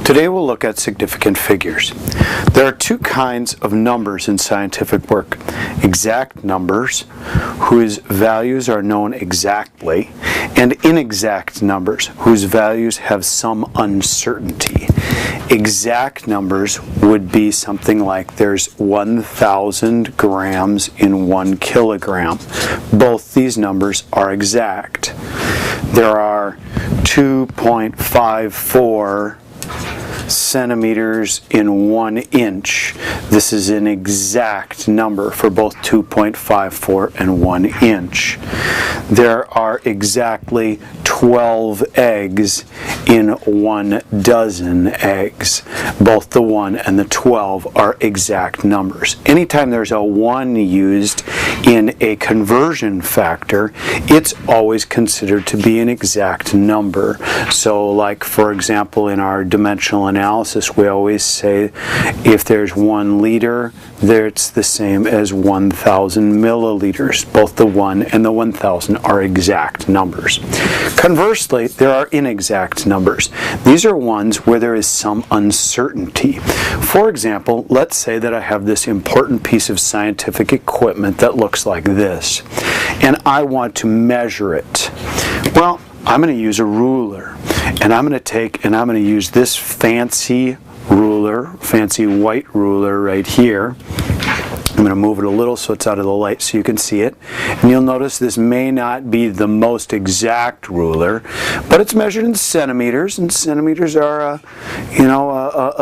Today we'll look at significant figures. There are two kinds of numbers in scientific work. Exact numbers, whose values are known exactly, and inexact numbers, whose values have some uncertainty. Exact numbers would be something like there's 1,000 grams in 1 kilogram. Both these numbers are exact. There are 2.54 centimeters in 1 inch. This is an exact number for both 2.54 and 1 inch. There are exactly 12 eggs in 1 dozen eggs. Both the 1 and the 12 are exact numbers. Anytime there's a 1 used in a conversion factor, it's always considered to be an exact number. So like, for example, in our dimensional analysis, we always say if there's 1 liter, it's the same as 1,000 milliliters. Both the 1 and the 1,000 are exact numbers. Conversely, there are inexact numbers. These are ones where there is some uncertainty. For example, let's say that I have this important piece of scientific equipment that looks like this, and I want to measure it. Well, I'm going to use a ruler, and I'm going to use this fancy ruler, fancy white ruler right here. I'm going to move it a little so it's out of the light so you can see it. And you'll notice this may not be the most exact ruler, but it's measured in centimeters, and centimeters are a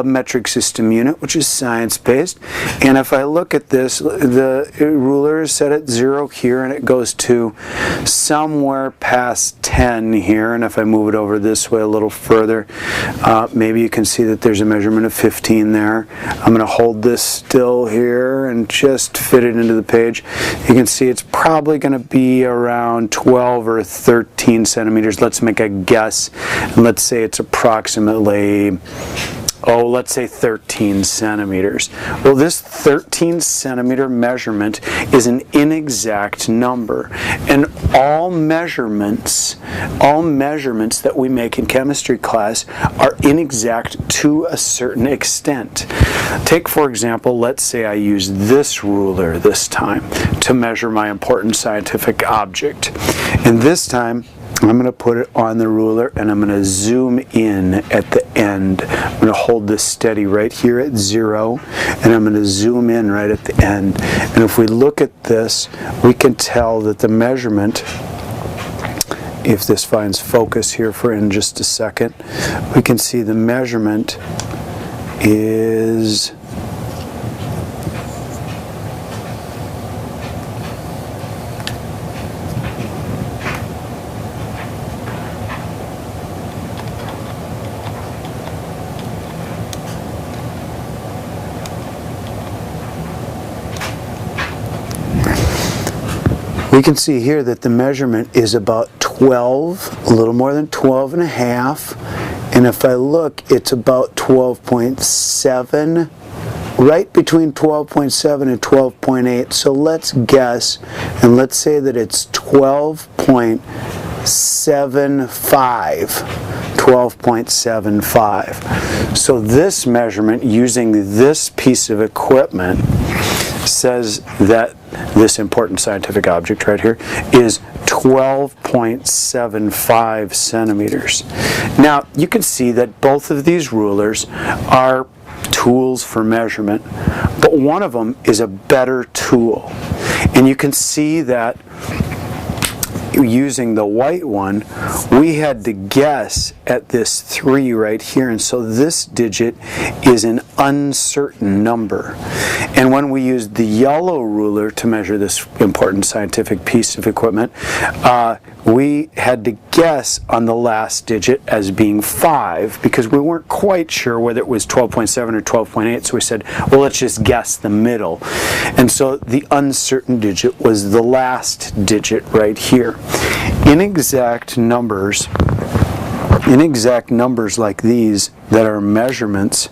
metric system unit, which is science-based. And if I look at this, the ruler is set at 0 here, and it goes to somewhere past 10 here. And if I move it over this way a little further, maybe you can see that there's a measurement of 15 there. I'm going to hold this still here and just fit it into the page. You can see it's probably going to be around 12 or 13 centimeters. Let's make a guess, and let's say it's approximately, let's say 13 centimeters. Well, this 13 centimeter measurement is an inexact number, and all measurements that we make in chemistry class are inexact to a certain extent. Take, for example, let's say I use this ruler this time to measure my important scientific object, and this time I'm going to put it on the ruler, and I'm going to zoom in at the end. I'm going to hold this steady right here at 0, and I'm going to zoom in right at the end. And if we look at this, we can tell that the measurement, if this finds focus here in just a second, we can see the measurement is we can see here that the measurement is about 12, a little more than 12 and a half, and if I look, it's about 12.7, right between 12.7 and 12.8. So let's guess, and let's say that it's 12.75. So this measurement using this piece of equipment says that this important scientific object right here is 12.75 centimeters. Now, you can see that both of these rulers are tools for measurement, but one of them is a better tool. And you can see that using the white one, we had to guess at this 3 right here, and so this digit is an uncertain number. And when we used the yellow ruler to measure this important scientific piece of equipment, we had to guess on the last digit as being 5 because we weren't quite sure whether it was 12.7 or 12.8, so we said, well, let's just guess the middle. And so the uncertain digit was the last digit right here. Inexact numbers Inexact numbers like these that are measurements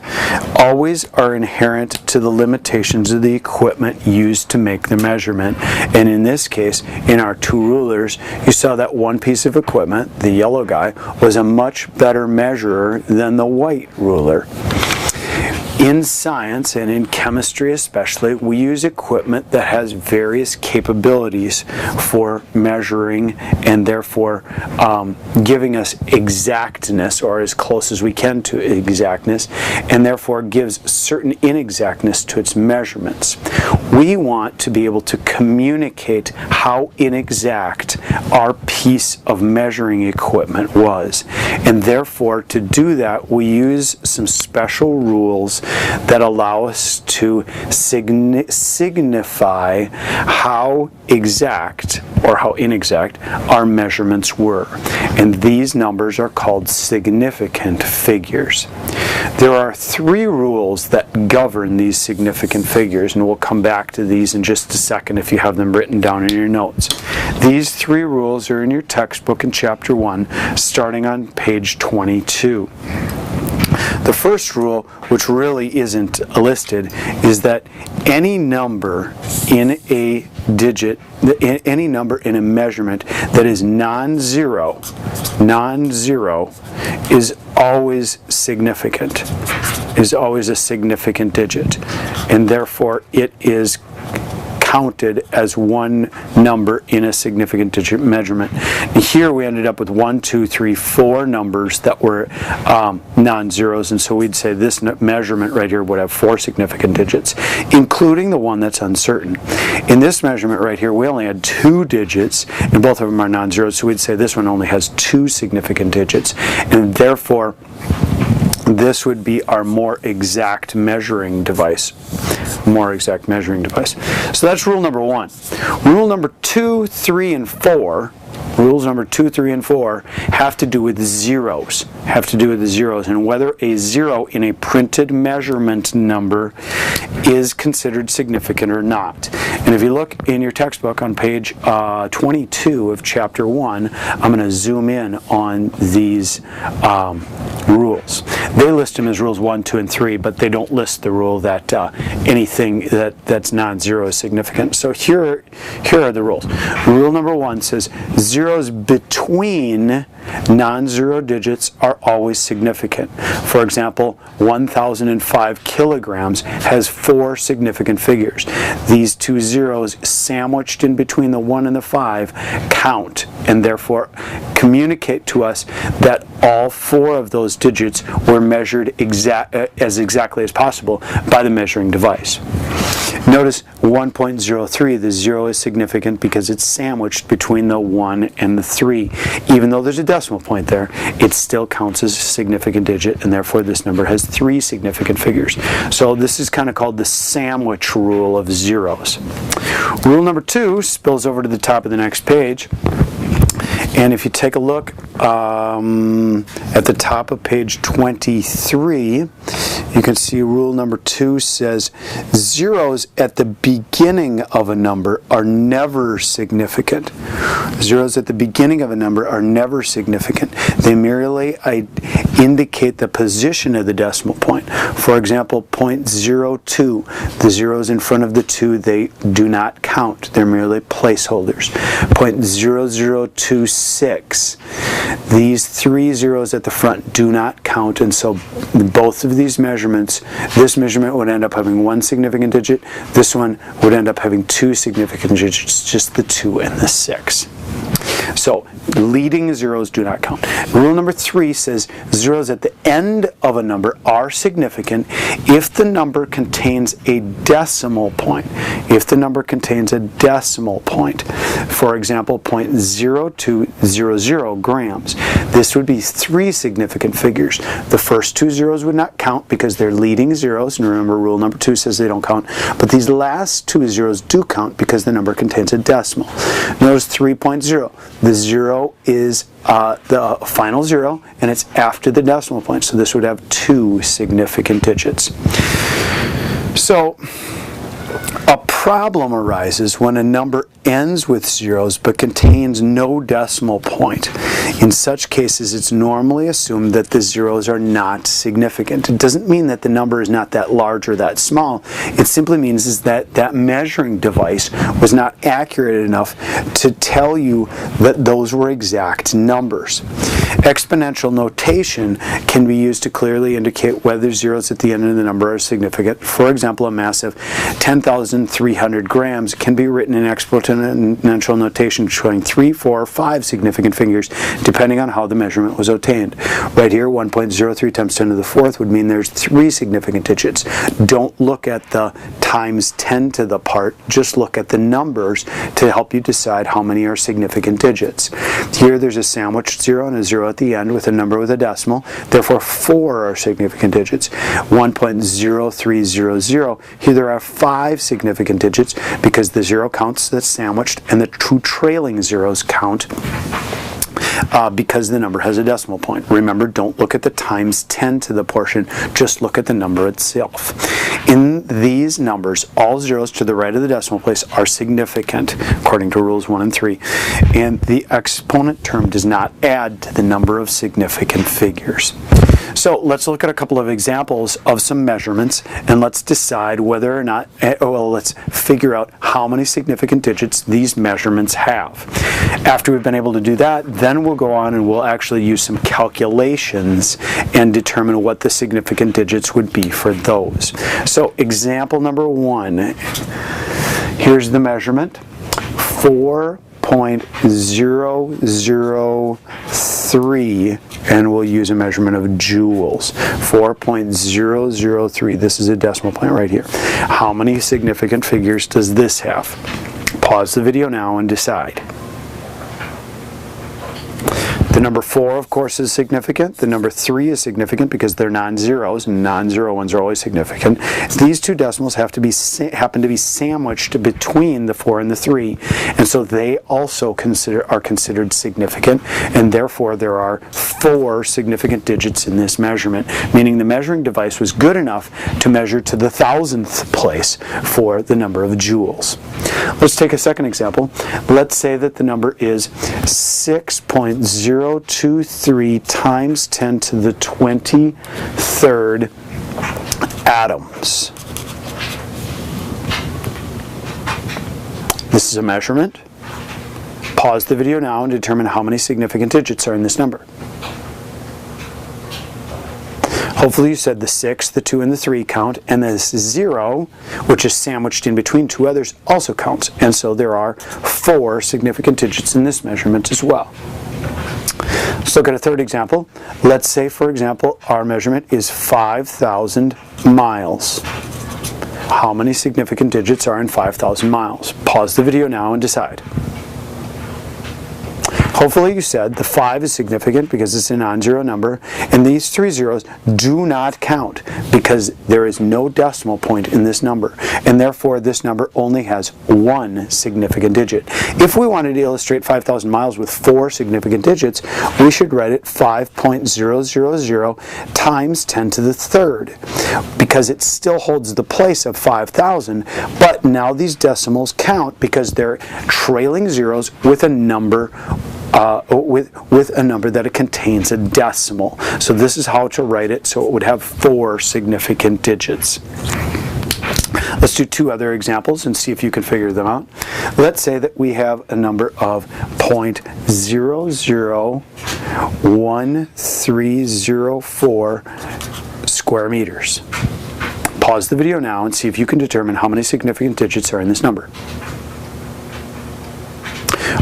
always are inherent to the limitations of the equipment used to make the measurement. And in this case, in our two rulers, you saw that one piece of equipment, the yellow guy, was a much better measurer than the white ruler. In science and in chemistry especially, we use equipment that has various capabilities for measuring and therefore giving us exactness, or as close as we can to exactness, and therefore gives certain inexactness to its measurements. We want to be able to communicate how inexact our piece of measuring equipment was. And therefore, to do that, we use some special rules that allow us to signify how exact or how inexact our measurements were. And these numbers are called significant figures. There are three rules that govern these significant figures, and we'll come back to these in just a second if you have them written down in your notes. These three rules are in your textbook in Chapter 1, starting on page 22. The first rule, which really isn't listed, is that any number in a digit, any number in a measurement that is non-zero is always significant, is always a significant digit, and therefore it is counted as one number in a significant digit measurement. And here we ended up with 1, 2, 3, 4 numbers that were non-zeros, and so we'd say this measurement right here would have 4 significant digits, including the one that's uncertain. In this measurement right here, we only had 2 digits, and both of them are non-zeros, so we'd say this one only has 2 significant digits, and therefore this would be our more exact measuring device. So that's rule number 1. Rule number 2, 3, and 4. Rules number 2, 3, and 4 have to do with zeros. And whether a zero in a printed measurement number is considered significant or not. And if you look in your textbook on page 22 of Chapter 1, I'm going to zoom in on these rules. They list them as rules 1, 2, and 3, but they don't list the rule that anything that's non-zero is significant. So here are the rules. Rule number 1 says zeros between non-zero digits are always significant. For example, 1,005 kilograms has 4 significant figures. These 2 zeros sandwiched in between the 1 and the 5 count, and therefore communicate to us that all 4 of those digits were measured as exactly as possible by the measuring device. Notice 1.03, the 0 is significant because it's sandwiched between the 1 and the 3. Even though there's a decimal point there, it still counts as a significant digit, and therefore this number has 3 significant figures. So this is kind of called the sandwich rule of zeros. Rule number 2 spills over to the top of the next page. And if you take a look at the top of page 23, you can see rule number 2 says zeros at the beginning of a number are never significant. Zeros at the beginning of a number are never significant. They merely indicate the position of the decimal point. For example, 0.02, the zeros in front of the 2, they do not count. They're merely placeholders. 0.0026, these 3 zeros at the front do not count, and so both of these measurements, this measurement would end up having 1 significant digit, this one would end up having 2 significant digits, just the 2 and the 6. So leading zeros do not count. Rule number 3 says zeros at the end of a number are significant if the number contains a decimal point. If the number contains a decimal point, for example, 0.0200 grams, this would be 3 significant figures. The first 2 zeros would not count because they're leading zeros, and remember rule number 2 says they don't count, but these last 2 zeros do count because the number contains a decimal. Notice 3.0. The 0 is the final 0, and it's after the decimal point, so this would have 2 significant digits. So a problem arises when a number ends with zeros but contains no decimal point. In such cases, it's normally assumed that the zeros are not significant. It doesn't mean that the number is not that large or that small. It simply means is that that measuring device was not accurate enough to tell you that those were exact numbers. Exponential notation can be used to clearly indicate whether zeros at the end of the number are significant. For example, a mass of 10,300 grams can be written in exponential notation showing 3, 4, or 5 significant figures depending on how the measurement was obtained. Right here, 1.03 times 10 to the fourth would mean there's 3 significant digits. Don't look at the times 10 to the part, just look at the numbers to help you decide how many are significant digits. Here there's a sandwiched zero and a zero at the end with a number with a decimal, therefore 4 are significant digits. 1.0300, here there are 5 significant digits because the zero counts that's sandwiched and the 2 trailing zeros count because the number has a decimal point. Remember, don't look at the times 10 to the portion, just look at the number itself. In these numbers, all zeros to the right of the decimal place are significant, according to rules 1 and 3, and the exponent term does not add to the number of significant figures. So let's look at a couple of examples of some measurements, and let's decide whether or not, let's figure out how many significant digits these measurements have. After we've been able to do that, then we'll go on and we'll actually use some calculations and determine what the significant digits would be for those. So example number 1, here's the measurement, 4.003, and we'll use a measurement of joules. 4.003, this is a decimal point right here. How many significant figures does this have? Pause the video now and decide. The number 4, of course, is significant. The number 3 is significant because they're non-zeros, and non-zero ones are always significant. These two decimals happen to be sandwiched between the 4 and the 3, and so they also are considered significant, and therefore there are 4 significant digits in this measurement, meaning the measuring device was good enough to measure to the 1,000th place for the number of joules. Let's take a second example. Let's say that the number is 6.023 times 10 to the 23rd atoms. This is a measurement. Pause the video now and determine how many significant digits are in this number. Hopefully you said the 6, the 2, and the 3 count, and this 0, which is sandwiched in between 2 others, also counts. And so there are 4 significant digits in this measurement as well. Let's look at a third example. Let's say, for example, our measurement is 5,000 miles. How many significant digits are in 5,000 miles? Pause the video now and decide. Hopefully you said the 5 is significant because it's a non-zero number, and these 3 zeros do not count because there is no decimal point in this number, and therefore this number only has 1 significant digit. If we wanted to illustrate 5,000 miles with 4 significant digits, we should write it 5.000 times 10 to the 3rd, because it still holds the place of 5,000, but now these decimals count because they're trailing zeros with a number with a number that it contains a decimal. So this is how to write it, so it would have 4 significant digits. Let's do 2 other examples and see if you can figure them out. Let's say that we have a number of 0.001304 square meters. Pause the video now and see if you can determine how many significant digits are in this number.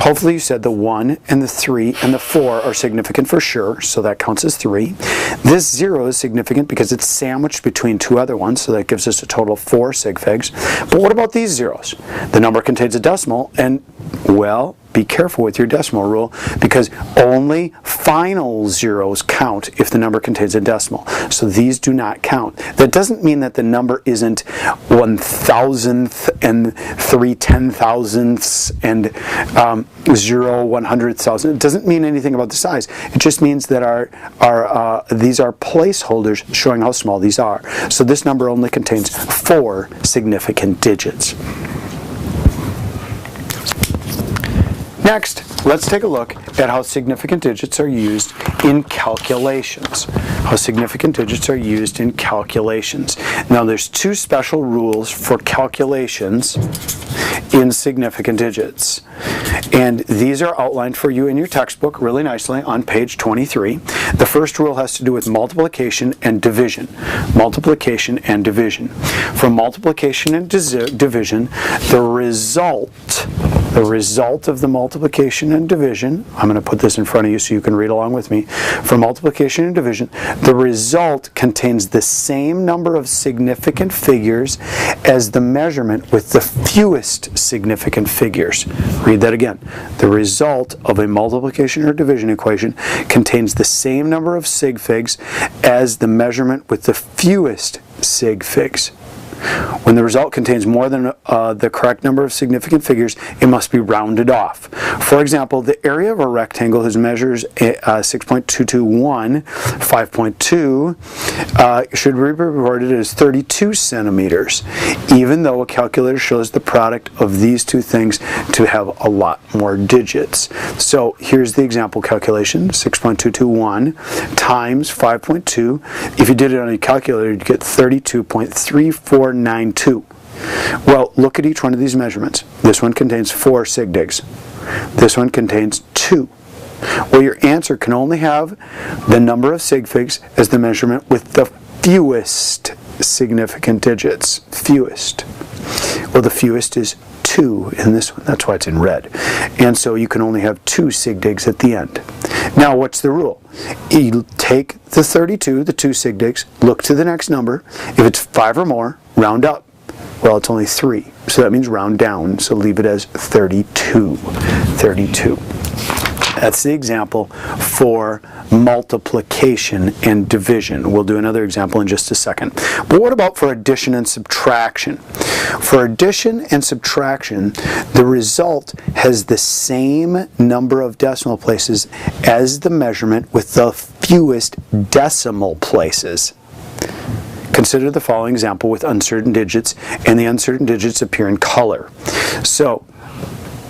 Hopefully you said the 1 and the 3 and the 4 are significant for sure, so that counts as 3. This 0 is significant because it's sandwiched between 2 other ones, so that gives us a total of 4 SigFigs. But what about these zeros? The number contains a decimal, and, well, be careful with your decimal rule because only final zeros count if the number contains a decimal. So these do not count. That doesn't mean that the number isn't 1,000th and 3 10,000ths and 0 100,000. It doesn't mean anything about the size. It just means that these are placeholders showing how small these are. So this number only contains 4 significant digits. Next, let's take a look at how significant digits are used in calculations. How significant digits are used in calculations. Now, there's two special rules for calculations in significant digits. And these are outlined for you in your textbook really nicely on page 23. The first rule has to do with multiplication and division. Multiplication and division. For multiplication and division, the result of the multiplication and division, I'm going to put this in front of you so you can read along with me. For multiplication and division, the result contains the same number of significant figures as the measurement with the fewest significant figures. Read that again. The result of a multiplication or division equation contains the same number of SigFigs as the measurement with the fewest SigFigs. When the result contains more than the correct number of significant figures, it must be rounded off. For example, the area of a rectangle whose measures 6.221, 5.2, should be reported as 32 centimeters, even though a calculator shows the product of these two things to have a lot more digits. So here's the example calculation, 6.221 times 5.2. If you did it on a calculator, you'd get 32.3492. Well, look at each one of these measurements. This one contains 4 sigdigs. This one contains 2. Well, your answer can only have the number of sigfigs as the measurement with the fewest significant digits. Fewest. Well, the fewest is 2 in this one. That's why it's in red. And so you can only have 2 sigdigs at the end. Now, what's the rule? You take the 32, the 2 sigdigs, look to the next number. If it's 5 or more, round up. Well, it's only 3, so that means round down, so leave it as 32. 32. That's the example for multiplication and division. We'll do another example in just a second. But what about for addition and subtraction? For addition and subtraction, the result has the same number of decimal places as the measurement with the fewest decimal places. Consider the following example with uncertain digits, and the uncertain digits appear in color. So,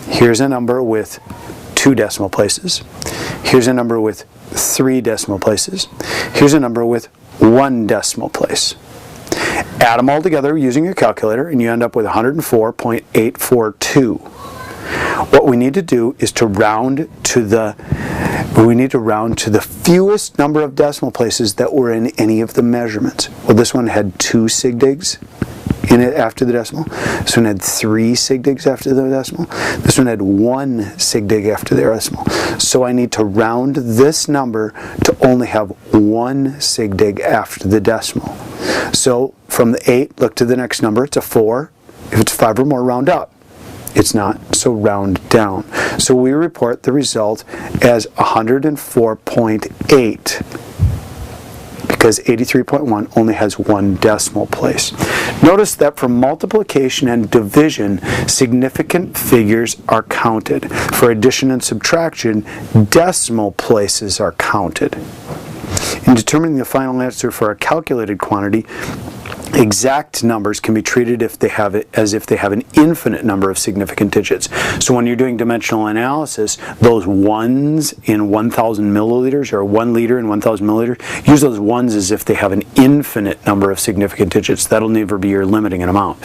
here's a number with 2 decimal places. Here's a number with 3 decimal places. Here's a number with 1 decimal place. Add them all together using your calculator, and you end up with 104.842. What we need to do is to round to the fewest number of decimal places that were in any of the measurements. Well, this one had 2 sigdigs in it after the decimal. This one had 3 sigdigs after the decimal. This one had 1 sigdig after the decimal. So I need to round this number to only have 1 sigdig after the decimal. So from the 8, look to the next number. It's a 4. If it's 5 or more, round up. It's not, so round down. So we report the result as 104.8 because 83.1 only has 1 decimal place. Notice that for multiplication and division, significant figures are counted. For addition and subtraction, decimal places are counted. In determining the final answer for a calculated quantity, exact numbers can be treated as if they have an infinite number of significant digits. So when you're doing dimensional analysis, those ones in 1,000 milliliters or 1 liter in 1,000 milliliters, use those ones as if they have an infinite number of significant digits. That'll never be your limiting amount.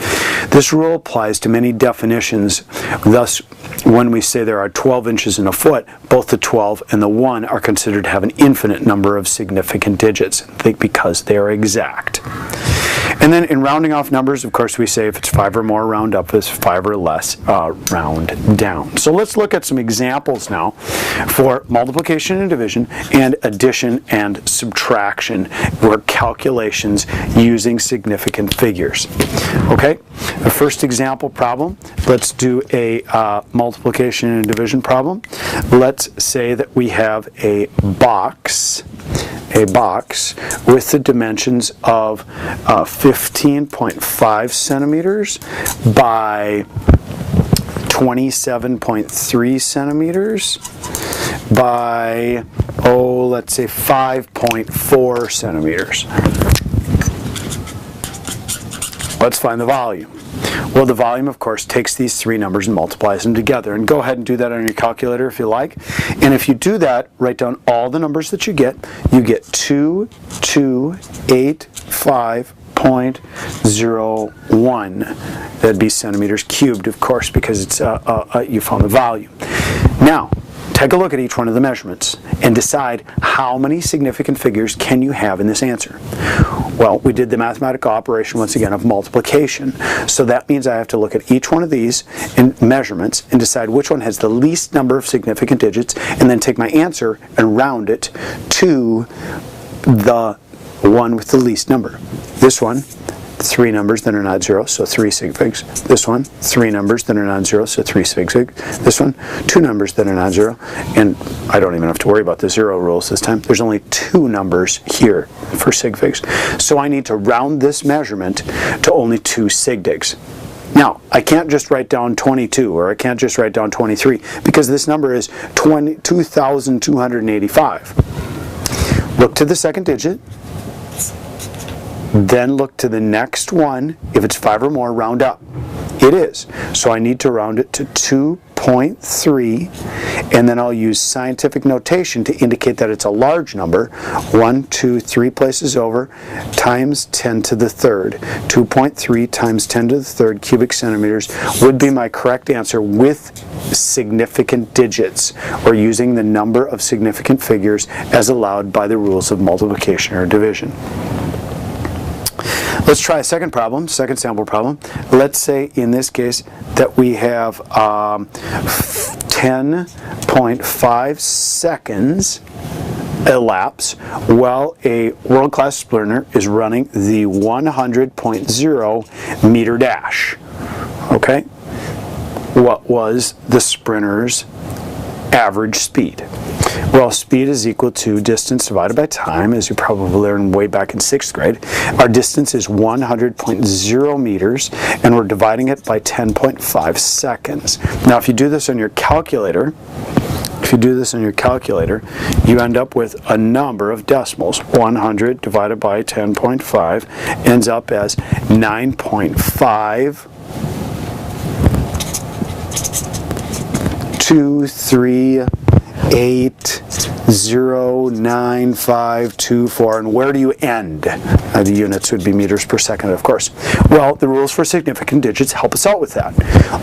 This rule applies to many definitions. Thus, when we say there are 12 inches in a foot, both the 12 and the 1 are considered to have an infinite number of significant digits because they are exact. And then in rounding off numbers, of course, we say if it's 5 or more, round up. If it's 5 or less, round down. So let's look at some examples now for multiplication and division and addition and subtraction, or calculations using significant figures. Okay, the first example problem, let's do a multiplication and division problem. Let's say that we have a box with the dimensions of 15.5 centimeters by 27.3 centimeters by, let's say 5.4 centimeters. Let's find the volume. Well, the volume, of course, takes these three numbers and multiplies them together. And go ahead and do that on your calculator if you like. And if you do that, write down all the numbers that you get. You get 2285.01. That'd be centimeters cubed, of course, because it's you found the volume. Now, take a look at each one of the measurements and decide how many significant figures can you have in this answer. Well, we did the mathematical operation once again of multiplication. So that means I have to look at each one of these in measurements and decide which one has the least number of significant digits, and then take my answer and round it to the one with the least number. This one, three numbers that are not zero, so 3 SigFigs. This one, three numbers that are not zero, so 3 SigFigs. This one, two numbers that are not zero, and I don't even have to worry about the zero rules this time. There's only two numbers here for SigFigs. So I need to round this measurement to only 2 SigFigs. Now, I can't just write down 22, or I can't just write down 23, because this number is 2,285. Look to the second digit, then look to the next one. If it's 5 or more, round up. It is. So I need to round it to 2.3, and then I'll use scientific notation to indicate that it's a large number. 1, 2, 3 places over, times 10 to the third. 2.3 times 10 to the third cubic centimeters would be my correct answer with significant digits, or using the number of significant figures as allowed by the rules of multiplication or division. Let's try a second problem, second sample problem. Let's say in this case that we have 10.5 seconds elapse while a world-class sprinter is running the 100.0 meter dash. Okay? What was the sprinter's average speed? Well, speed is equal to distance divided by time, as you probably learned way back in 6th grade. Our distance is 100.0 meters, and we're dividing it by 10.5 seconds. Now, if you do this on your calculator, you end up with a number of decimals. 100 divided by 10.5 ends up as 9.523.809.524, and where do you end? The units would be meters per second, of course. Well, the rules for significant digits help us out with that.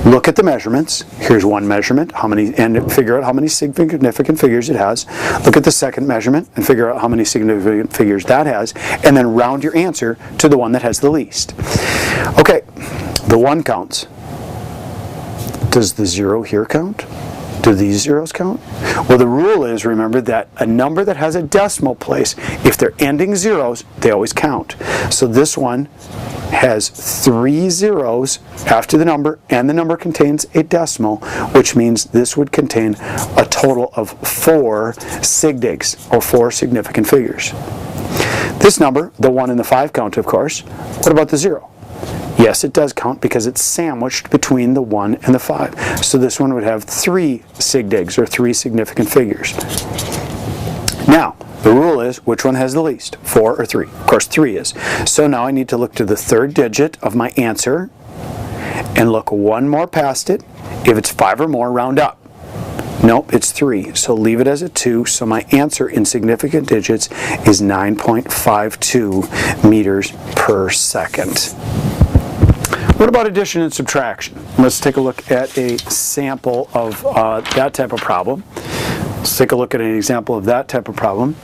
Look at the measurements. Here's one measurement, and figure out how many significant figures it has. Look at the second measurement and figure out how many significant figures that has, and then round your answer to the one that has the least. Okay, the 1 counts. Does the 0 here count? Do these zeros count? Well, the rule is, remember, that a number that has a decimal place, if they're ending zeros, they always count. So this one has 3 zeros after the number, and the number contains a decimal, which means this would contain a total of 4 SigFigs, or 4 significant figures. This number, the 1 and the 5 count, of course. What about the 0? Yes, it does count because it's sandwiched between the 1 and the 5. So this one would have 3 SigFigs, or 3 significant figures. Now, the rule is, which one has the least? 4 or 3? Of course, 3 is. So now I need to look to the third digit of my answer and look one more past it. If it's 5 or more, round up. Nope, it's 3, so leave it as a 2, so my answer in significant digits is 9.52 meters per second. What about addition and subtraction? Let's take a look at a sample of that type of problem. Let's take a look at an example of that type of problem.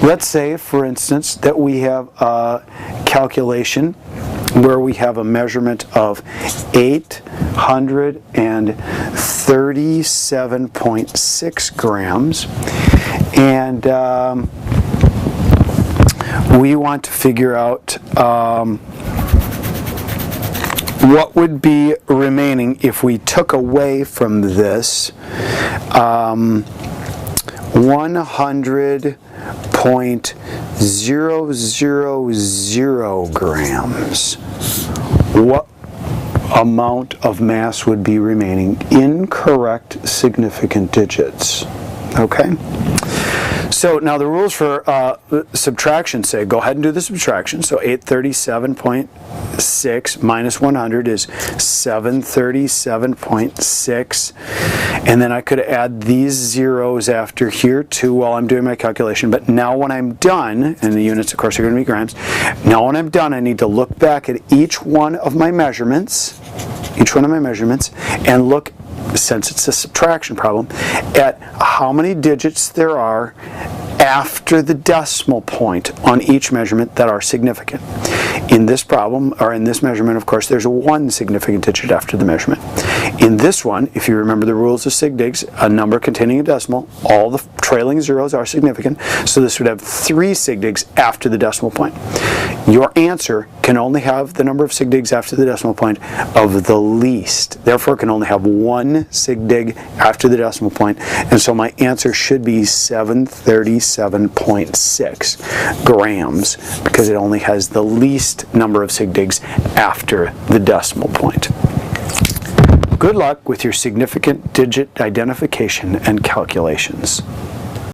Let's say, for instance, that we have a calculation where we have a measurement of 837.6 grams, and we want to figure out what would be remaining if we took away from this 100.000 grams. What amount of mass would be remaining? Incorrect significant digits. Okay? So now the rules for subtraction say, go ahead and do the subtraction. So 837.6 minus 100 is 737.6. And then I could add these zeros after here too while I'm doing my calculation. But now when I'm done, and the units of course are going to be grams, now when I'm done I need to look back at each one of my measurements, and look, since it's a subtraction problem, at how many digits there are after the decimal point on each measurement that are significant. In this problem, or in this measurement, of course, there's one significant digit after the measurement. In this one, if you remember the rules of SigFigs, a number containing a decimal, all the trailing zeros are significant, so this would have 3 SigFigs after the decimal point. Your answer can only have the number of SigFigs after the decimal point of the least. Therefore, it can only have 1 SigFig after the decimal point, and so my answer should be 737.6 grams, because it only has the least number of SigFigs after the decimal point. Good luck with your significant digit identification and calculations.